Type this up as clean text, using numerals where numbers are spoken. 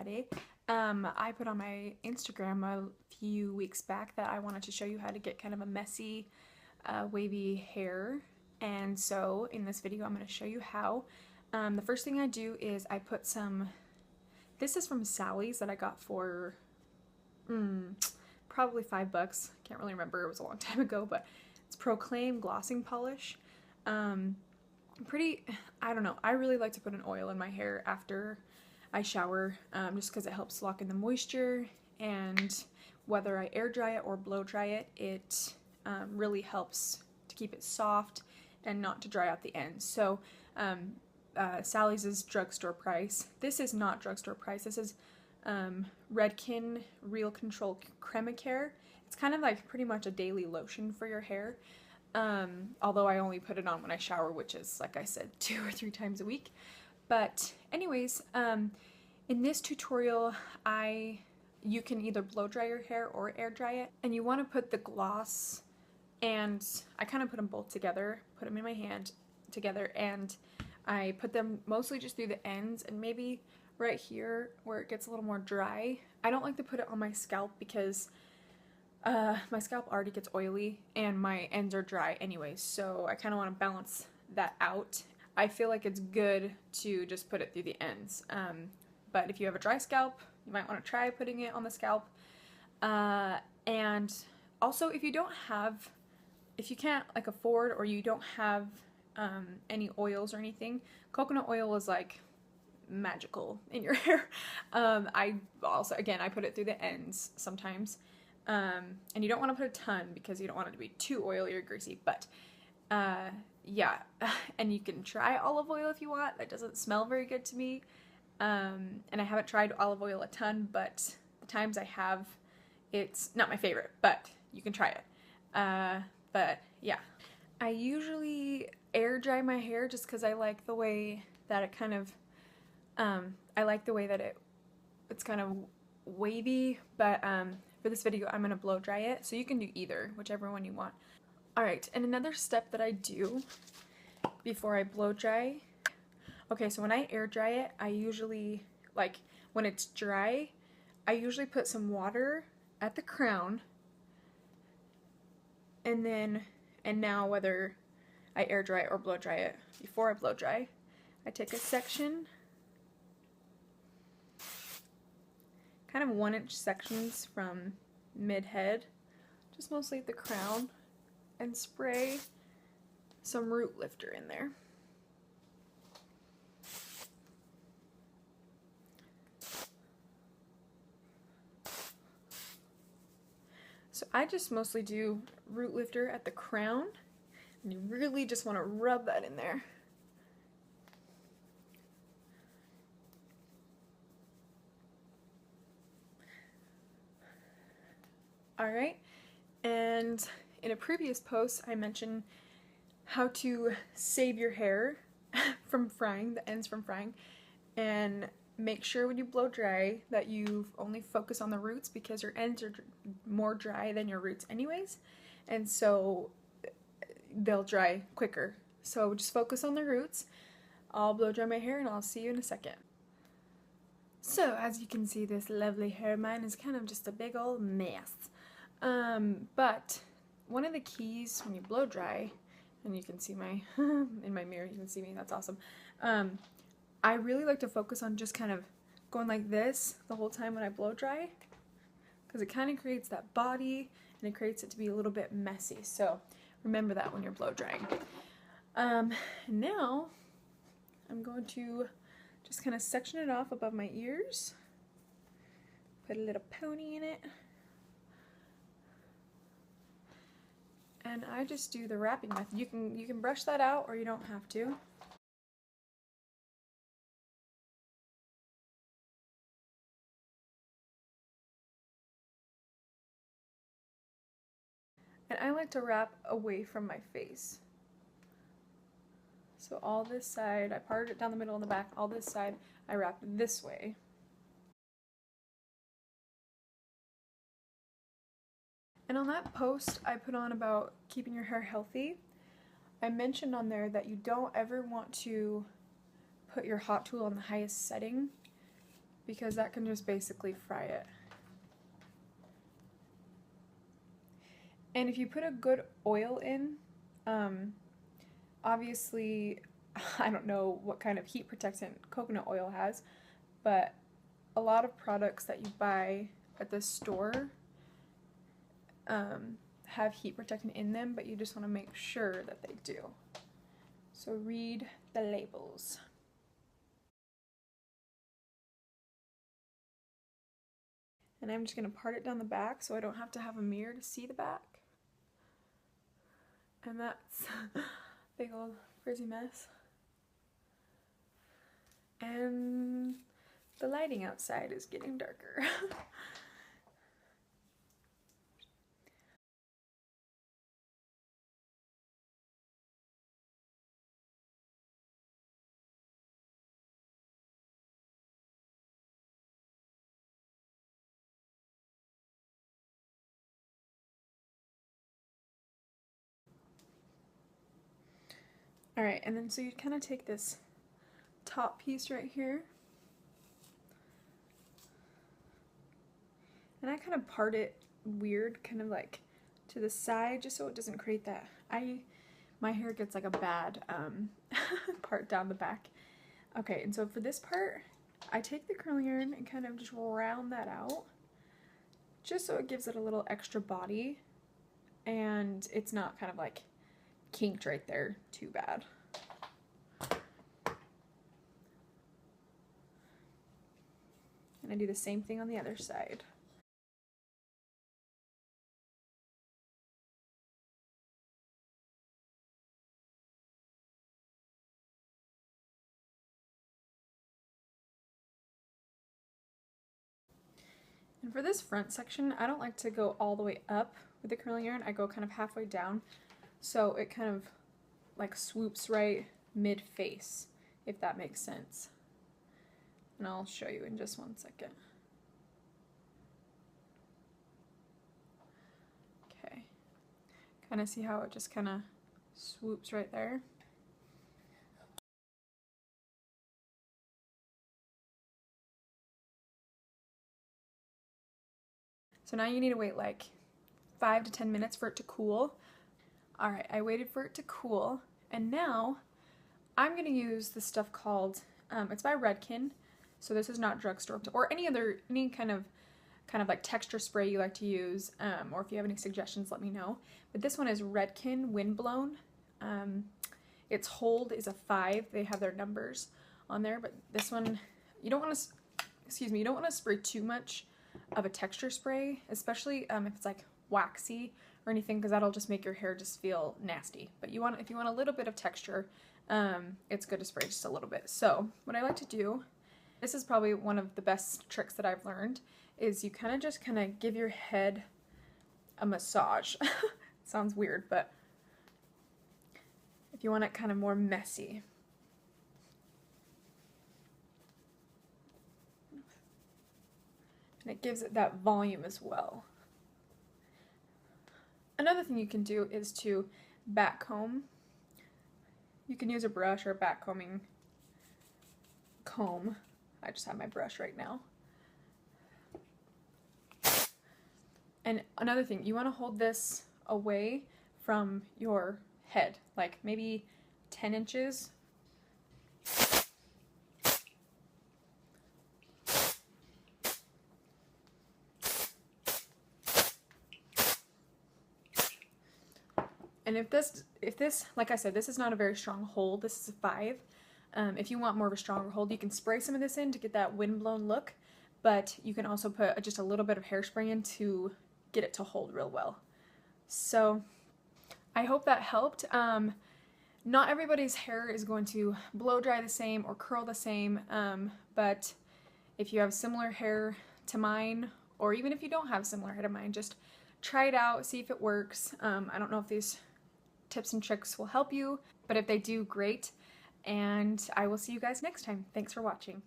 everybody. I put on my Instagram a few weeks back that I wanted to show you how to get kind of a messy, wavy hair. And so in this video, I'm going to show you how. The first thing I do is I put some, this is from Sally's that I got for probably $5. Can't really remember, it was a long time ago, but it's Proclaim Glossing Polish. I don't know, I really like to put an oil in my hair after I shower, just because it helps lock in the moisture, and whether I air dry it or blow dry it, it really helps to keep it soft and not to dry out the ends. So Sally's is drugstore price. This is not drugstore price. This is Redken Real Control Crema Care. It's kind of like pretty much a daily lotion for your hair. Although I only put it on when I shower, which is, like I said, 2 or 3 times a week. But anyways, in this tutorial, you can either blow dry your hair or air dry it. And you want to put the gloss, and I kind of put them both together, put them in my hand together, and I put them mostly just through the ends and maybe right here where it gets a little more dry. I don't like to put it on my scalp because my scalp already gets oily and my ends are dry anyways, so I kind of want to balance that out. I feel like it's good to just put it through the ends, but if you have a dry scalp, you might want to try putting it on the scalp. And also, if you can't like afford, or you don't have any oils or anything, coconut oil is like magical in your hair. I also, again, I put it through the ends sometimes. And you don't want to put a ton because you don't want it to be too oily or greasy, but yeah, and you can try olive oil if you want. That doesn't smell very good to me, and I haven't tried olive oil a ton, but the times I have, it's not my favorite, but you can try it. But yeah, I usually air dry my hair just because I like the way that it kind of, I like the way that it's kind of wavy, but for this video, I'm going to blow dry it, so you can do either, whichever one you want. Alright, and another step that I do before I blow dry, okay, so when I air dry it, I usually, like, when it's dry, I usually put some water at the crown, and now whether I air dry it or blow dry it, before I blow dry, I take a section, kind of 1-inch sections from mid-head, just mostly at the crown, and spray some root lifter in there. So I just mostly do root lifter at the crown, and you really just want to rub that in there. Alright, and in a previous post I mentioned how to save your hair from frying, the ends from frying, and make sure when you blow dry that you only focus on the roots because your ends are more dry than your roots anyways, and so they'll dry quicker. So just focus on the roots. I'll blow dry my hair and I'll see you in a second. So as you can see, this lovely hair of mine is kind of just a big old mess. But one of the keys when you blow dry, and you can see my, in my mirror, you can see me, that's awesome. I really like to focus on just kind of going like this the whole time when I blow dry, because it kind of creates that body, and it creates it to be a little bit messy. So remember that when you're blow drying. Now I'm going to just kind of section it off above my ears, put a little pony in it, and I just do the wrapping method. You can brush that out, or you don't have to. And I like to wrap away from my face. So all this side, I parted it down the middle and the back, all this side I wrap this way. And on that post I put on about keeping your hair healthy, I mentioned on there that you don't ever want to put your hot tool on the highest setting, because that can just basically fry it. And if you put a good oil in, obviously, I don't know what kind of heat protectant coconut oil has, but a lot of products that you buy at the store have heat protectant in them, but you just want to make sure that they do. So read the labels. And I'm just going to part it down the back so I don't have to have a mirror to see the back. And that's a big old frizzy mess. And the lighting outside is getting darker. Alright, and then so you kind of take this top piece right here, and I kind of part it weird, kind of like to the side, just so it doesn't create that. My hair gets like a bad part down the back. Okay, and so for this part, I take the curling iron and kind of just round that out, just so it gives it a little extra body, and it's not kind of like kinked right there too bad. And I do the same thing on the other side. And for this front section, I don't like to go all the way up with the curling iron. I go kind of halfway down, so it kind of like swoops right mid-face, if that makes sense. And I'll show you in just one second. Okay. Kind of see how it just kind of swoops right there? So now you need to wait like 5 to 10 minutes for it to cool. Alright, I waited for it to cool, and now I'm going to use this stuff called, it's by Redken, so this is not drugstore, or any kind of like texture spray you like to use, or if you have any suggestions, let me know. But this one is Redken Windblown. Its hold is a 5. They have their numbers on there, but this one, you don't want to spray too much of a texture spray, especially if it's like waxy or anything, because that'll just make your hair just feel nasty. But if you want a little bit of texture, it's good to spray just a little bit. So what I like to do, this is probably one of the best tricks that I've learned, is you kind of give your head a massage. It sounds weird, but if you want it kind of more messy. And it gives it that volume as well. Another thing you can do is to back comb. You can use a brush or a back combing comb. I just have my brush right now. And another thing, you want to hold this away from your head, like maybe 10 inches. And if this, like I said, this is not a very strong hold, this is a 5. If you want more of a stronger hold, you can spray some of this in to get that windblown look, but you can also put just a little bit of hairspray in to get it to hold real well. So I hope that helped. Not everybody's hair is going to blow dry the same or curl the same, but if you have similar hair to mine, or even if you don't have similar hair to mine, just try it out, see if it works. I don't know if these tips and tricks will help you, but if they do, great. And I will see you guys next time. Thanks for watching.